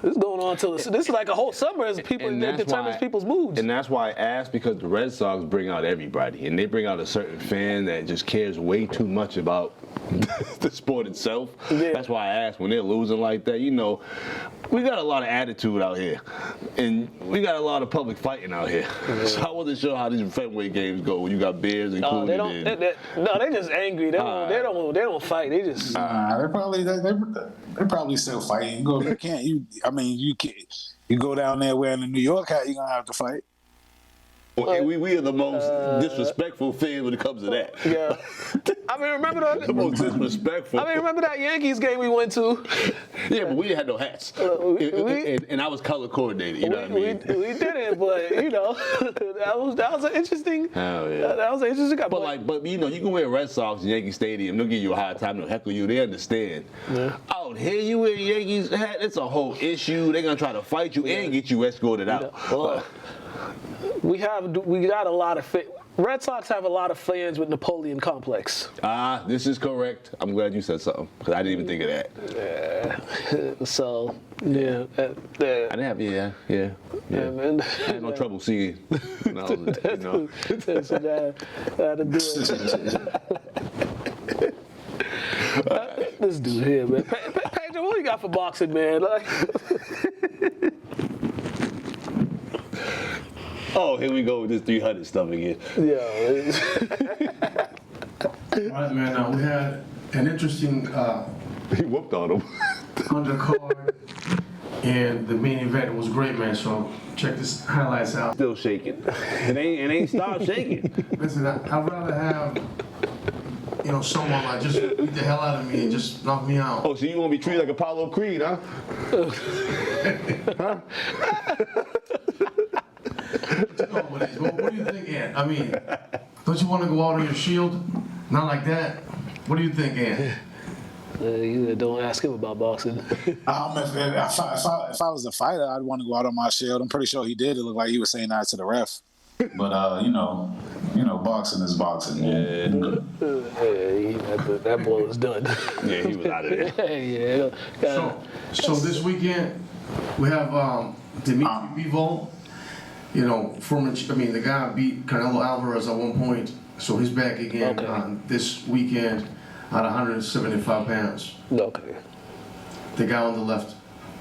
going on till this is like a whole summer as people that determines people's moods. And that's why I asked, because the Red Sox bring out everybody, and they bring out a certain fan that just cares way too much about the sport itself. Yeah. That's why I asked when they're losing like that. We got a lot of attitude out here, and we got a lot of public fighting out here. Yeah. So I wasn't sure how these Fenway games go when you got beers included. They're just angry. They don't fight. They just. They're probably still fighting. You go down there wearing a New York hat, you're gonna have to fight. We are the most disrespectful fans when it comes to that. Yeah. Remember the most disrespectful. Remember that Yankees game we went to? Yeah, but we didn't have no hats. And I was color coordinated, you know what I mean? We didn't, but that was an interesting. Oh, yeah. That was an interesting guy. But you can wear Red Sox in Yankee Stadium. They'll give you a hard time. They'll heckle you. They understand. Yeah. Out here, you wear Yankees hat. It's a whole issue. They're gonna try to fight you and get you escorted out. We got a lot of Red Sox have a lot of fans with Napoleon complex. This is correct. I'm glad you said something because I didn't even think of that. Yeah. So yeah. I didn't have yeah. And, I had no trouble seeing. That'll do it. This dude here, man. Pedro, what you got for boxing, man? Oh, here we go with this 300 stuff again. Yeah. All right, man. We had an interesting he whooped on him. undercard, and the main event was great, man. So check this highlights out. Still shaking. It ain't stopped shaking. Listen, I'd rather have someone like just beat the hell out of me and just knock me out. Oh, so you want to be treated like Apollo Creed, huh? Huh? What do you think, Ant? Don't you want to go out on your shield? Not like that. What do you think, Ant? You don't ask him about boxing. If I was a fighter, I'd want to go out on my shield. I'm pretty sure he did. It looked like he was saying that to the ref. But boxing is boxing. Man. That boy was done. Yeah, he was out of there. Yeah. So this weekend we have Dimitri Bivol. The guy beat Canelo Alvarez at one point, so he's back again this weekend at 175 pounds. Okay. The guy on the left,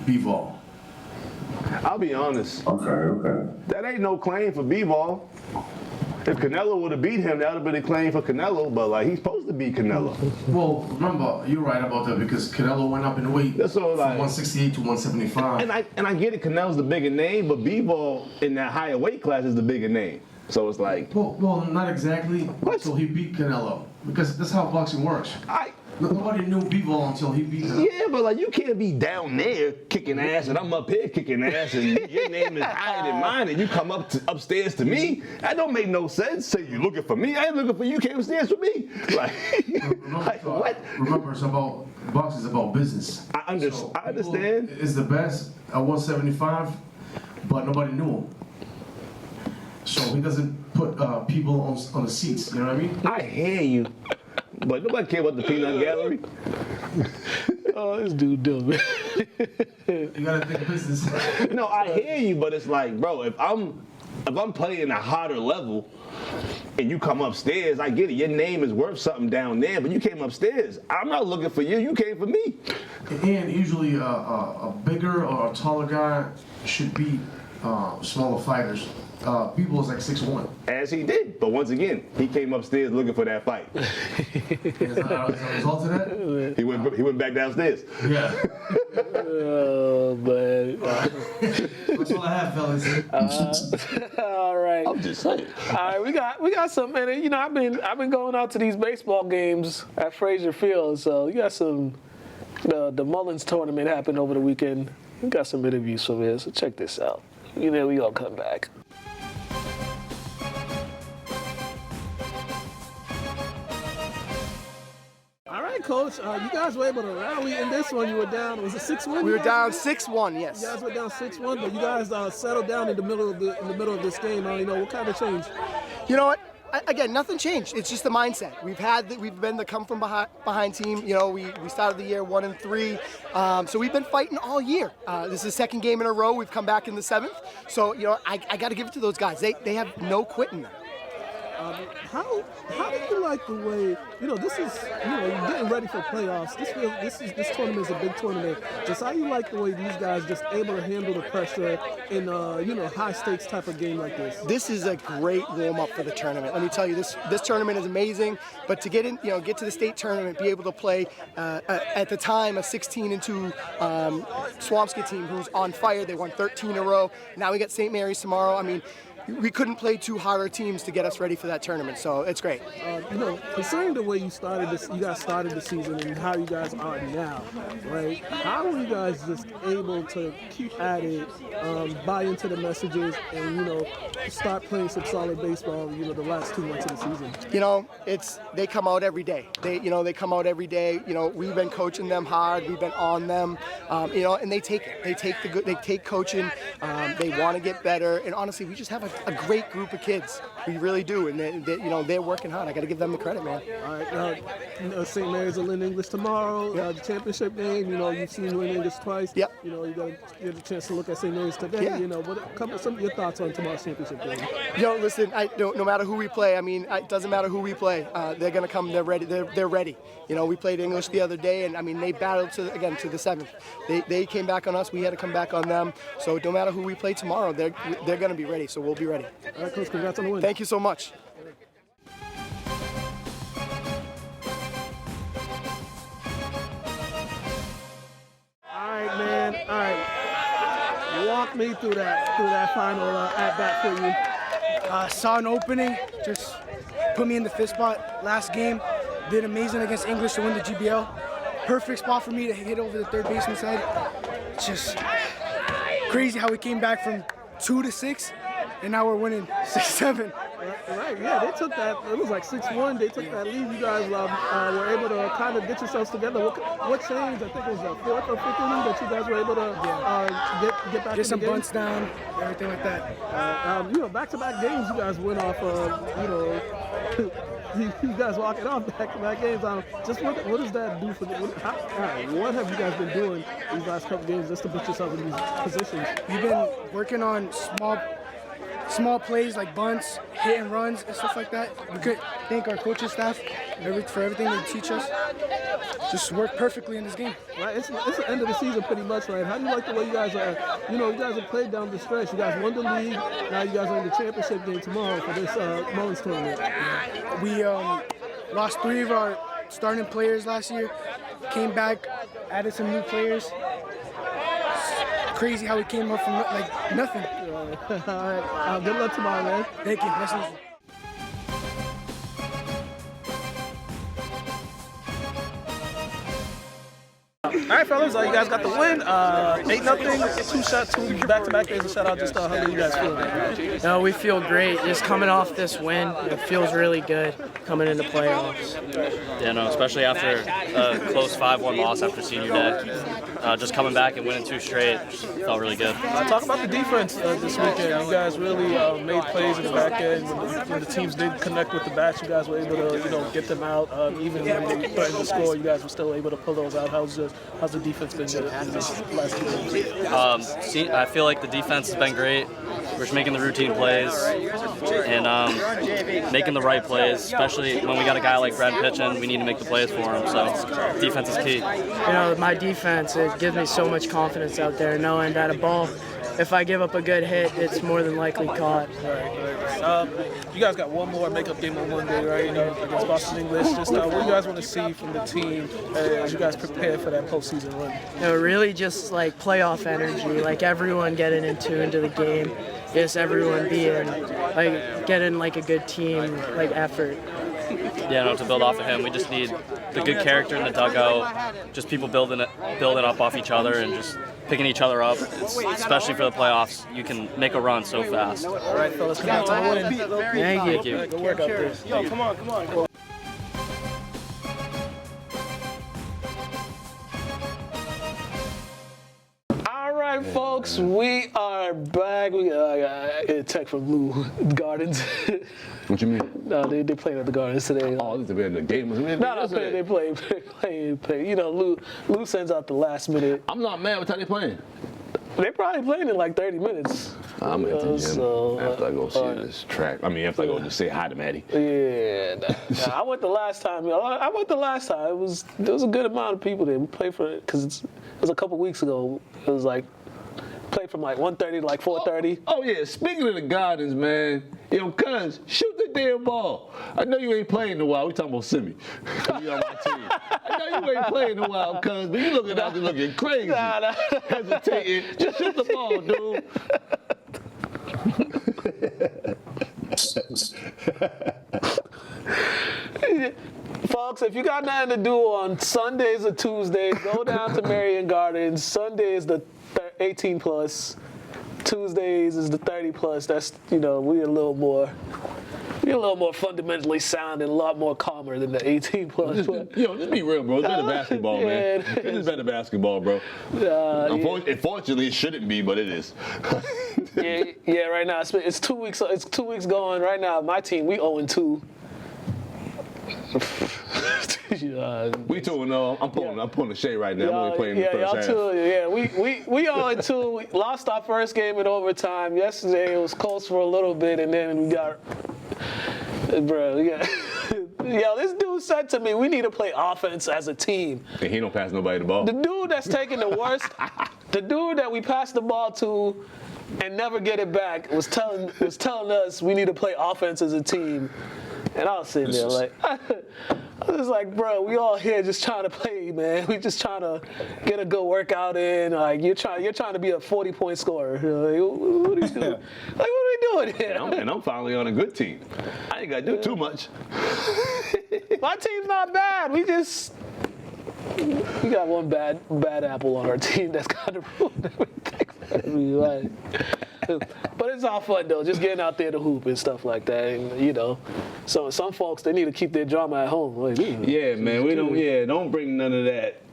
Bivol. I'll be honest. Okay. That ain't no claim for B-Ball. If Canelo would have beat him, that would have been a claim for Canelo, but he's supposed to beat Canelo. Well, remember, you're right about that because Canelo went up in weight from 168 to 175. And I get it, Canelo's the bigger name, but B-Ball in that higher weight class is the bigger name. So it's like... Well, not exactly until he beat Canelo, because that's how boxing works. Nobody knew Bivol until he beat him. Yeah, but you can't be down there kicking ass and I'm up here kicking ass and your name is higher than mine and you come upstairs to me. That don't make no sense. Say you looking for me, I ain't looking for you. You came upstairs for me. Remember, what? remember, it's about boxing is about business. I understand. Is the best at 175, but nobody knew him. So he doesn't put people on the seats. You know what I mean? I hear you, but nobody care about the peanut gallery. Oh, this dude dumb. You gotta think business. No, I hear you, but it's like, bro, if I'm playing a hotter level and you come upstairs, I get it. Your name is worth something down there, but you came upstairs. I'm not looking for you. You came for me. And usually a bigger or a taller guy should beat smaller fighters. People is like 6'1". As he did, but once again, he came upstairs looking for that fight. As a result of that, He went back downstairs. yeah. Oh man. That's all I have, fellas. All right. I'm just saying. All right, we got some, man. You know, I've been going out to these baseball games at Frazier Field, so you got some. The Mullins tournament happened over the weekend. We got some interviews from here, so check this out. You know, we gonna come back. All right, Coach. You guys were able to rally in this one. You were down. Was it 6-1? We were down 6-1. Yes. You guys were down 6-1, but you guys settled down in the middle of this game. You know, what kind of change? You know what? Again, nothing changed. It's just the mindset. We've been the come from behind team. You know, we started the year 1-3, so we've been fighting all year. This is the second game in a row. We've come back in the 7th. So you know, I got to give it to those guys. They have no quit in them. How do you like the way, you know, this is, you know, you're getting ready for playoffs. This tournament is a big tournament. Just how you like the way these guys just able to handle the pressure in you know, high stakes type of game like this? This is a great warm up for the tournament. Let me tell you, this tournament is amazing. But to get to the state tournament, be able to play at the time a 16-2 Swampscott team who's on fire. They won 13 in a row. Now we got St. Mary's tomorrow. I mean, we couldn't play two harder teams to get us ready for that tournament, so it's great. You know, considering the way you guys started the season and how you guys are now, right? How are you guys just able to keep at it, buy into the messages, and you know, start playing some solid baseball? You know, the last 2 months of the season. You know, they come out every day. They come out every day. You know, we've been coaching them hard. We've been on them. You know, and they take it. They take coaching. They want to get better. And honestly, we just have a great group of kids. We really do, and they're working hard. I got to give them the credit, man. All right, you know, St. Mary's will Lynn English tomorrow. Yep. The championship game. You know, you've seen Lynn English twice. Yep. You know, you got to get a chance to look at St. Mary's today. Yeah. You know, some of your thoughts on tomorrow's championship game? Yo, listen, no matter who we play, I mean, it doesn't matter who we play. They're gonna come. They're ready. They're ready. You know, we played English the other day, and I mean, they battled to the 7th. They came back on us. We had to come back on them. So no matter who we play tomorrow, they're gonna be ready. So we'll be ready. All right, Coach, congrats on the win. Thank you so much. All right, man. All right. Walk me through that final at bat for you. Saw an opening, just put me in the 5th spot. Last game, did amazing against English to win the GBL. Perfect spot for me to hit over the third baseman's head. Just crazy how we came back from 2 to 6, and now we're winning 6-7. Right, yeah, they took that. It was like 6-1. They took that lead. You guys were able to kind of get yourselves together. What changed? I think it was the 4th or 5th inning that you guys were able to get back. Get some in the game. bunts down, everything like that. You know, back-to-back games, you guys went off of, you know, you guys walking off back-to-back games. Just what does that do for the? What have you guys been doing these last couple games just to put yourself in these positions? We've been working on small plays like bunts, hit and runs, and stuff like that. We could thank our coaching staff for everything they teach us. Just work perfectly in this game. Right, it's the end of the season pretty much, right? How do you like the way you guys are? You know, you guys have played down the stretch. You guys won the league. Now you guys are in the championship game tomorrow for this Mullins tournament. We lost 3 of our starting players last year. Came back, added some new players. Crazy how we came up from like nothing. All right. Good luck tomorrow, man. Thank you. Nice to meet you. All right, fellas, you guys got the win. 8-0, two back-to-back days of shutout. Just how do you guys feel? No, we feel great. Just coming off this win, it feels really good coming into playoffs. Yeah, no, especially after a close 5-1 loss after senior day. Just coming back and winning 2 straight felt really good. Talk about the defense this weekend. You guys really made plays in the back end. When the teams did connect with the backs, you guys were able to get them out. Even when they threatened to score, you guys were still able to pull those out. How's the defense been in this last 2 games? I feel like the defense has been great. We're just making the routine plays and making the right plays, especially when we got a guy like Brad pitching. We need to make the plays for him, so defense is key. You know, my defense, it gives me so much confidence out there knowing that a ball, if I give up a good hit, it's more than likely caught. You guys got one more makeup game on Monday, right? Against Boston English. Just what do you guys want to see from the team as you guys prepare for that postseason run? You know, really just like playoff energy, like everyone getting into the game, just everyone being like getting like a good team like effort. Yeah, no, to build off of him, we just need the good character in the dugout, just people building up off each other and just picking each other up. Especially for the playoffs, you can make a run so fast. All right, fellas, congrats on the win. Thank you. Good work out there. Yo, come on. All right, folks, we are back. We got a text from Lou Gardens. What you mean? No, they playing at the Gardens today. Oh, this is the game. No, they play. You know, Lou sends out the last minute. I'm not mad. What time they playing? They probably playing in like 30 minutes. I'm at the gym after I go see this track. I mean, after I go just say hi to Maddie. Yeah, I went the last time. It was a good amount of people there. We played for it because it was a couple weeks ago. It was like played from like 1:30 to like 4:30. Oh yeah, speaking of the Gardens, man, cuz shoot the damn ball. I know you ain't playing in a while. We talking about Simi. You on my team. I know you ain't playing in a while, cuz, but you looking out there looking crazy. Nah. Hesitating. Just shoot the ball, dude. Folks, if you got nothing to do on Sundays or Tuesdays, go down to Marion Gardens. Sunday is the 18 plus. Tuesdays is the 30 plus. That's we're a little more fundamentally sound and a lot more calmer than the 18 plus. Just be real, bro. It's better basketball, man. It is better basketball, bro. Unfortunately, it shouldn't be, but it is. yeah. Right now, it's 2 weeks. It's 2 weeks going. Right now, my team we 0-2. We 2-0. I'm pulling the shade right now. I'm only playing the first half. We 0-2. We lost our first game in overtime. Yesterday it was close for a little bit, and then we got, this dude said to me, we need to play offense as a team. And he don't pass nobody the ball. The dude that's taking the worst, the dude that we passed the ball to and never get it back was telling us we need to play offense as a team. And I was sitting there like, I was like, bro, we all here just trying to play, man. We just trying to get a good workout in. Like you're trying to be a 40-point scorer. Like, what are you doing? Like, what are we doing here? And I'm finally on a good team. I ain't got to do too much. My team's not bad. We got one bad apple on our team that's kind of ruined everything. But it's all fun though, just getting out there to hoop and stuff like that. And so some folks they need to keep their drama at home. Like, yeah, man, don't bring none of that.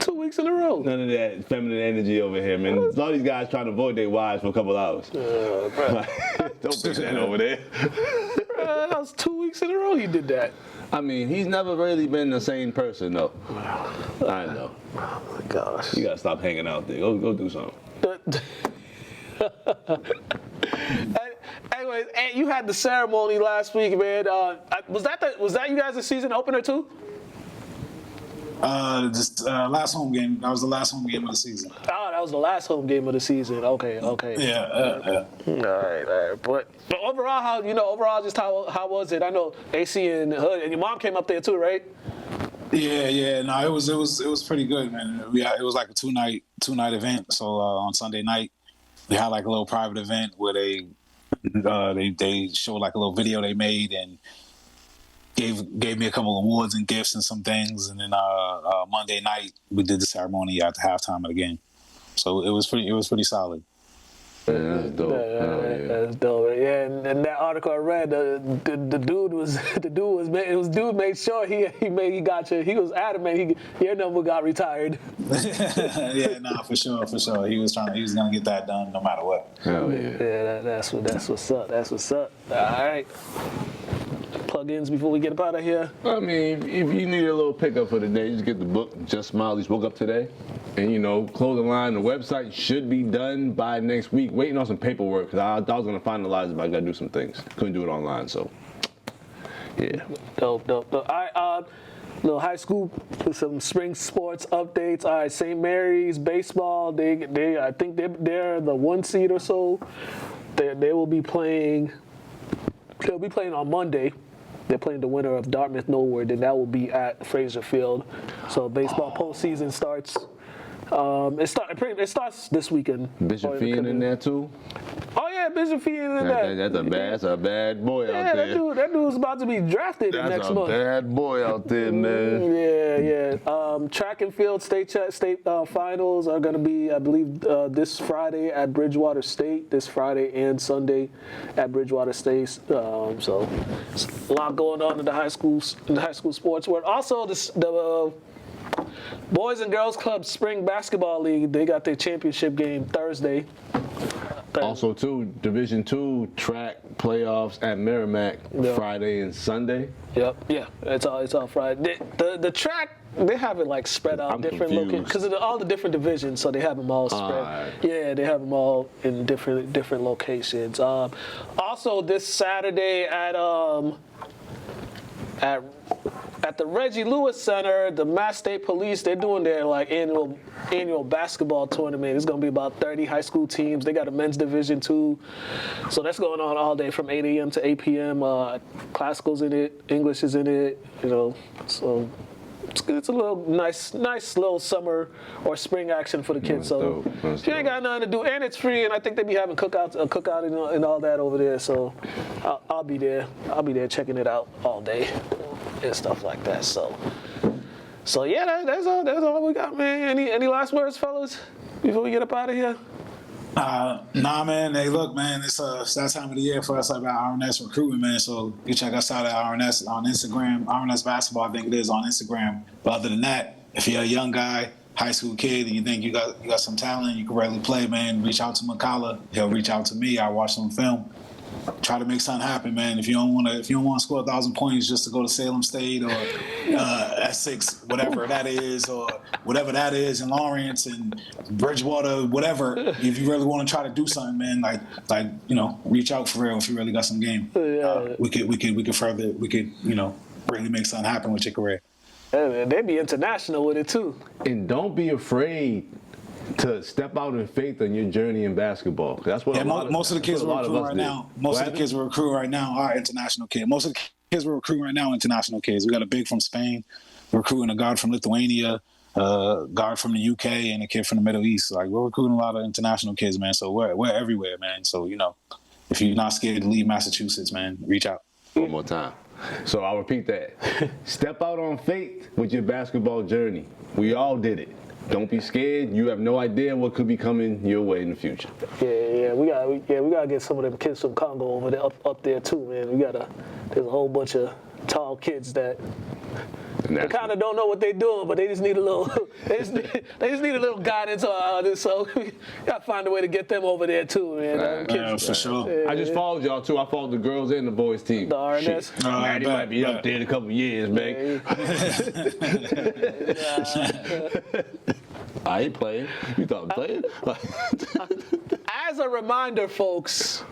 2 weeks in a row. None of that feminine energy over here, man. A lot of these guys trying to avoid their wives for a couple hours. Bro. Don't bring that over there. Bro, that was 2 weeks in a row he did that. I mean, he's never really been the same person, though. I know. Oh my gosh. You gotta stop hanging out there. Go do something. Anyways, you had the ceremony last week, man. Was that you guys' season opener too? Last home game. That was the last home game of the season. Oh, that was the last home game of the season. Okay. Yeah. All right. But overall, how was it? I know AC and Hood and your mom came up there too, right? Yeah. No, it was pretty good, man. It was like a two night event. So on Sunday night, they had like a little private event where they showed like a little video they made, and gave me a couple of awards and gifts and some things, and then Monday night we did the ceremony at the halftime of the game. So it was pretty solid. Yeah, that's dope. That's dope. Yeah, and that article I read, the dude made sure he got you. He was adamant your number got retired. Yeah, nah, for sure. He was gonna get that done no matter what. Hell yeah. Yeah, that's what's up. That's what's up. All right. Plug-ins before we get up out of here. I mean, if you need a little pickup for the day, just get the book, Just Smiley's Woke Up Today. And, clothing line, the website should be done by next week. Waiting on some paperwork, because I was going to finalize it, but I got to do some things. Couldn't do it online, so, yeah. Dope. All right, little high school, some spring sports updates. All right, St. Mary's baseball, I think they're the 1 seed or so. They will be playing, they'll be playing on Monday. They're playing the winner of Dartmouth Norwood, and that will be at Fraser Field. So baseball postseason starts. It starts this weekend. Bishop Fiend in there too. Oh yeah, Bishop Fiend in there. That's a bad boy out there. That dude's about to be drafted next month. That's a bad boy out there, man. Yeah. Track and field state finals are going to be, I believe, this Friday at Bridgewater State. This Friday and Sunday at Bridgewater State. So a lot going on in the high school sports world. Also, the Boys and Girls Club Spring Basketball League, they got their championship game Thursday. Also, too, Division II track playoffs at Merrimack Friday and Sunday. Yep. Yeah. It's all Friday. The track, they have it like spread out different locations because of all the different divisions, so they have them all spread. Yeah, they have them all in different locations. Also, this Saturday at the Reggie Lewis Center, the Mass State Police, they're doing their like annual basketball tournament. It's going to be about 30 high school teams. They got a men's division too. So that's going on all day from 8 a.m. to 8 p.m. Classical's in it, English is in it, so it's a little nice little summer or spring action for the kids. So if you ain't got nothing to do, and it's free, and I think they be having cookout and all that over there. So I'll be there. I'll be there checking it out all day and stuff like that. So yeah, that's all we got, man. Any last words, fellas, before we get up out of here? Nah, man. Hey, look, man. It's that time of the year for us about RNS recruiting, man. So you check us out at RNS on Instagram, RNS Basketball, I think it is on Instagram. But other than that, if you're a young guy, high school kid, and you think you got some talent, you can really play, man, reach out to Mukala. He'll reach out to me. I watch some film. Try to make something happen, man. If you don't want to score 1,000 points just to go to Salem State or Essex, whatever that is, or whatever that is in Lawrence and Bridgewater, whatever. If you really want to try to do something, man, like reach out for real. If you really got some game, we could really make something happen with your career. Yeah, they'd be international with it too. And don't be afraid to step out in faith on your journey in basketball. That's what most of the kids we're recruiting right now. Most of the kids we're recruiting right now are international kids. Most of the kids we're recruiting right now are international kids. We got a big from Spain, we're recruiting a guard from Lithuania, guard from the UK, and a kid from the Middle East. Like we're recruiting a lot of international kids, man. So we're everywhere, man. So if you're not scared to leave Massachusetts, man, reach out. One more time. So I'll repeat that. Step out on faith with your basketball journey. We all did it. Don't be scared. You have no idea what could be coming your way in the future. Yeah, we gotta get some of them kids from Congo over there up there too, man. There's a whole bunch of tall kids that they kind of don't know what they're doing, but they just need a little they just need a little guidance on this. So we gotta find a way to get them over there too, man. Kids, for sure. Yeah, I just followed y'all too. I followed the girls and the boys team. The RNS. Maddie might be up there in a couple years, man. I ain't playing. You thought I'm playing? As a reminder, folks,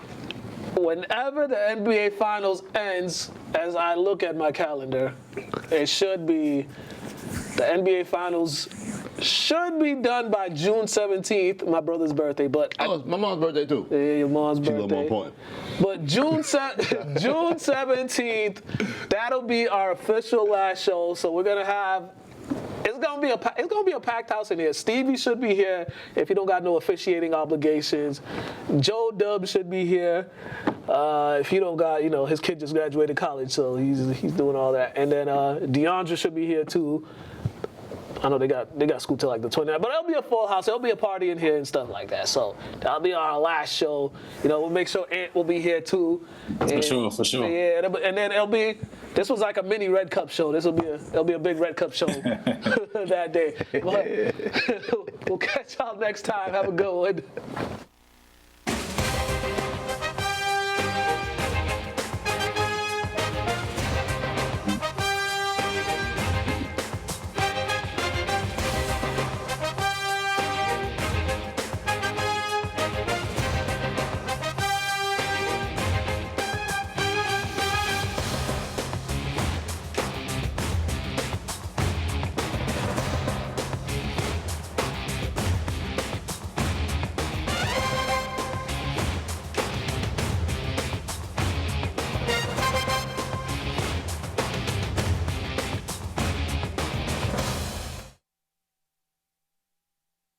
whenever the NBA Finals ends, as I look at my calendar, it should be the NBA Finals should be done by June 17th, my brother's birthday. But it's my mom's birthday too. Yeah, your mom's birthday. She's a little more important. But June 17th, that'll be our official last show. So we're gonna have. It's it's gonna be a packed house in here. Stevie should be here if he don't got no officiating obligations. Joe Dub should be here if he don't got, his kid just graduated college, so he's doing all that. And then DeAndre should be here too. I know they got school till like the 29th, but it'll be a full house. There'll be a party in here and stuff like that. So that'll be our last show. We'll make sure Ant will be here too. And, For sure. Yeah, and then this was like a mini Red Cup show. It'll be a big Red Cup show that day. But we'll catch y'all next time. Have a good one.